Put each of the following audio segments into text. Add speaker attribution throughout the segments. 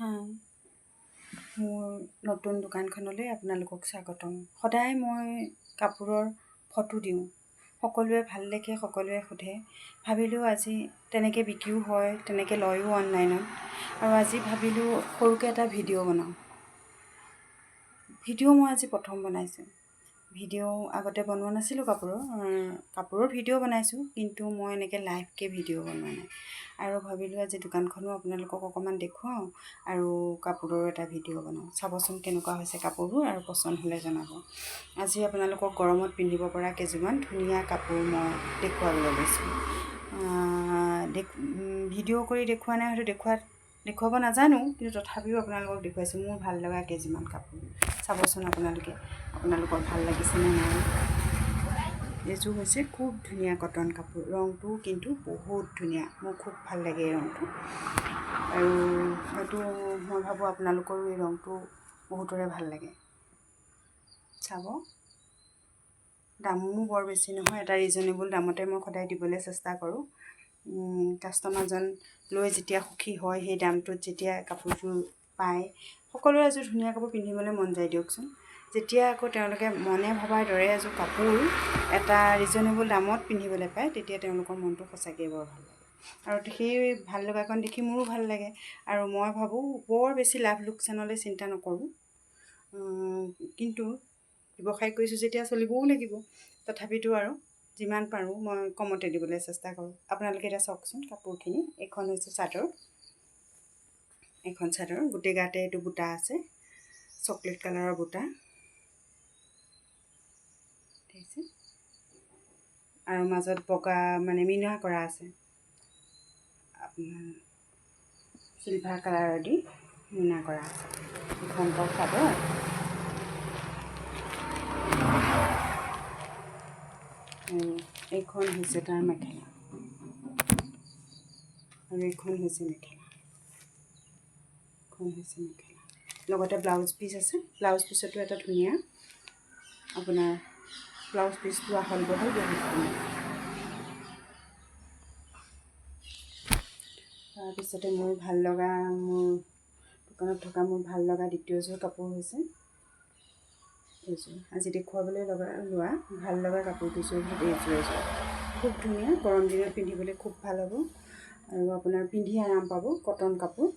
Speaker 1: হাই, মোৰ নতুন দোকানখনলৈ আপোনালোকক স্বাগতম। সদায় মই কাপোৰৰ ফটো দিওঁ, সকলোৱে ভাল দেখে, সকলোৱে সোধে। ভাবিলোঁ আজি তেনেকৈ বিক্ৰীও হয়, তেনেকৈ লয়ো অনলাইনত। আৰু আজি ভাবিলোঁ সৰুকৈ এটা ভিডিঅ' বনাওঁ। ভিডিঅ' মই আজি প্ৰথম বনাইছোঁ। ভিডিঅ' আগতে বনোৱা নাছিলোঁ কাপোৰৰ ভিডিঅ' বনাইছোঁ, কিন্তু মই এনেকৈ লাইভকৈ ভিডিঅ' বনোৱা নাই। আৰু ভাবিলোঁ আজি দোকানখনো আপোনালোকক অকণমান দেখুৱাওঁ আৰু কাপোৰৰ এটা ভিডিঅ' বনাওঁ। চাবচোন কেনেকুৱা হৈছে কাপোৰবোৰ, আৰু পচন্দ হ'লে জনাব। আজি আপোনালোকক গৰমত পিন্ধিব পৰা কেইযোৰমান ধুনীয়া কাপোৰ মই দেখুৱাবলৈ লৈছোঁ। ভিডিঅ' কৰি দেখুওৱা নাই, হয়তো দেখুৱাব নাজানো, কিন্তু তথাপিও আপোনালোকক দেখুৱাইছোঁ মোৰ ভাল লগা কেইযোৰমান কাপোৰ। চাবচোন আপোনালোকৰ ভাল লাগিছেনে নাই। এইযোৰ হৈছে খুব ধুনীয়া কটন কাপোৰ, ৰংটোও কিন্তু বহুত ধুনীয়া, মোৰ খুব ভাল লাগে এই ৰংটো। আৰু হয়তো মই ভাবোঁ আপোনালোকৰো এই ৰংটো বহুতৰে ভাল লাগে। চাব, দামো বৰ বেছি নহয়, এটা ৰিজনেবল দামতে মই সদায় দিবলৈ চেষ্টা কৰোঁ। কাষ্টমাৰজন লৈ যেতিয়া সুখী হয়, সেই দামটোত যেতিয়া কাপোৰযোৰ পায়, সকলোৰে এযোৰ ধুনীয়া কাপোৰ পিন্ধিবলৈ মন যায় দিয়কচোন। যেতিয়া আকৌ তেওঁলোকে মনে ভবাৰ দৰে এযোৰ কাপোৰ এটা ৰিজনেবল দামত পিন্ধিবলৈ পায়, তেতিয়া তেওঁলোকৰ মনটো সঁচাকৈ বৰ ভাল লাগে। আৰু সেই ভাল লগাকণ দেখি মোৰো ভাল লাগে। আৰু মই ভাবোঁ বৰ বেছি লাভ লোকচানলৈ চিন্তা নকৰোঁ, কিন্তু ব্যৱসায় কৰিছোঁ যেতিয়া চলিবও লাগিব। তথাপিতো আৰু যিমান পাৰোঁ মই কমতে দিবলৈ চেষ্টা কৰোঁ। আপোনালোকে এতিয়া চাওকচোন কাপোৰখিনি। এইখন হৈছে চাদৰ, গোটেই গাতে এইটো বুটা আছে, চকলেট কালাৰৰ বুটা দেখিছে, আৰু মাজত বগা মানে মিনা কৰা আছে, আপোনাৰ চিলভাৰ কালাৰৰ দি মিনা কৰা আছে। এইখন চাদৰ, এইখন হৈছে তাৰ মেখেলা, আৰু এইখন হৈছে মেখেলা। লগতে ব্লাউজ পিচ আছে। ব্লাউজ পিচতো এটা ধুনীয়া আপোনাৰ ব্লাউজ পিচটো আহল বহল, বহুত ধুনীয়া। তাৰপিছতে মোৰ দোকানত থকা মোৰ ভাল লগা দ্বিতীয়যোৰ কাপোৰ হৈছে এইযোৰ। আজি দেখুৱাবলৈ লোৱা ভাল লগা কাপোৰ দুযোৰ এইযোৰ খুব ধুনীয়া, গৰম দিনত পিন্ধিবলৈ খুব ভাল হ'ব, আৰু আপোনাৰ পিন্ধি আৰাম পাব। কটন কাপোৰ,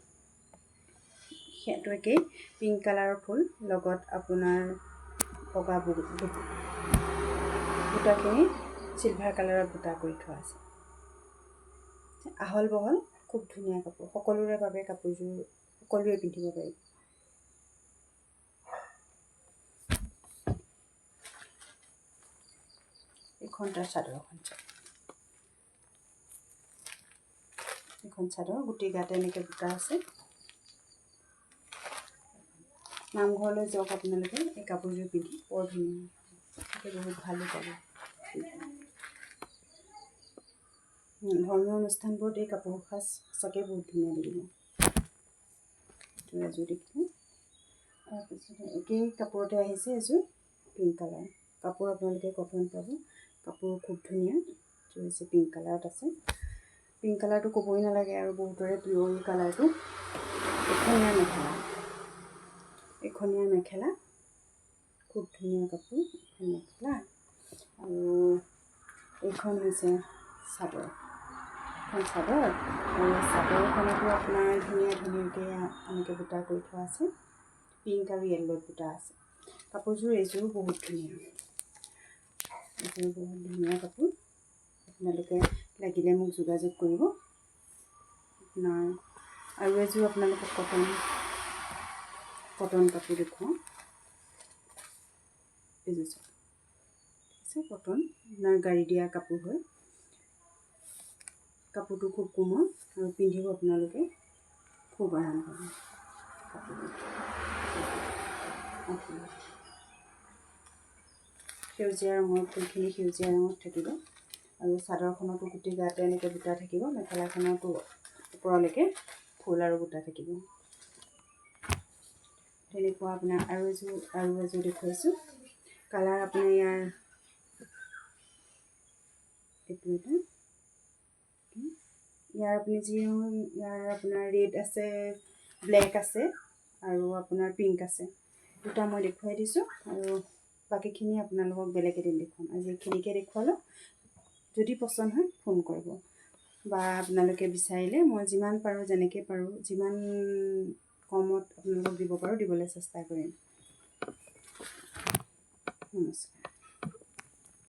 Speaker 1: সেইটো একেই পিংক কালাৰৰ ফুল, লগত আপোনাৰ বগা বুটাখিনি চিলভাৰ কালাৰৰ বুটা কৰি থোৱা আছে। আহল বহল, খুব ধুনীয়া কাপোৰ, সকলোৰে বাবে কাপোৰযোৰ সকলোৱে পিন্ধিব পাৰিব। এইখন তাৰ চাদৰ, গোটেই গাতে এনেকৈ বুটা আছে। নামঘৰলৈ যাওক আপোনালোকে, এই কাপোৰযোৰ পিন্ধি বৰ ধুনীয়া, বহুত ভালো পাব। ধৰ্মীয় অনুষ্ঠানবোৰত এই কাপোৰ সাজ সঁচাকৈ বহুত ধুনীয়া লাগিব। এযোৰ দেখিছোঁ। তাৰপিছতে একেই কাপোৰতে আহিছে এযোৰ পিংক কালাৰ কাপোৰ, আপোনালোকে কটন পাব। কাপোৰ খুব ধুনীয়া, এইযোৰ হৈছে পিংক কালাৰত আছে। পিংক কালাৰটো ক'বই নালাগে, আৰু বহুতৰে প্ৰিয় এই কালাৰটো। এখনীয়া মেখেলা, খুব ধুনীয়া কাপোৰ, এখন মেখেলা। আৰু এইখন হৈছে চাদৰ, আৰু চাদৰখনতো আপোনাৰ ধুনীয়াকৈ এনেকৈ বুটা কৰি থোৱা আছে, পিংক আৰু য়েল্লোত বুটা আছে। কাপোৰযোৰ এইযোৰো বহুত ধুনীয়া, কাপোৰ। আপোনালোকে লাগিলে মোক যোগাযোগ কৰিব। আপোনাৰ আৰু এযোৰ আপোনালোকক কটন কাপোৰ দেখুৱাওঁ। এইযোৰ চাওক, কটন, আপোনাৰ গাড়ী দিয়া কাপোৰ হয়। কাপোৰটো খুব কোমল, আৰু পিন্ধিব আপোনালোকে খুব আৰাম পাব। সেউজীয়া ৰঙৰ ফুলখিনি সেউজীয়া ৰঙত থাকিব, আৰু চাদৰখনতো গোটেই গাতে এনেকৈ বুটা থাকিব, মেখেলাখনতো ওপৰলৈকে ফুল আৰু বুটা থাকিব। তেনেকুৱা আপোনাৰ আৰু এযোৰ দেখুৱাইছোঁ। কালাৰ আপোনাৰ ইয়াৰ আপুনি আপোনাৰ ৰেড আছে, ব্লেক আছে আৰু আপোনাৰ পিংক আছে, দুটা মই দেখুৱাই দিছোঁ। আৰু বাকীখিনি আপোনালোকক বেলেগ এদিন দেখুৱাম। আজি এইখিনিকে দেখুৱালোঁ। যদি পচন্দ হয় ফোন কৰিব, বা আপোনালোকে বিচাৰিলে মই যিমান পাৰোঁ, যেনেকৈ পাৰোঁ, যিমান কমত আপোনালোকক দিব পাৰোঁ দিবলৈ চেষ্টা কৰিম। নমস্কাৰ।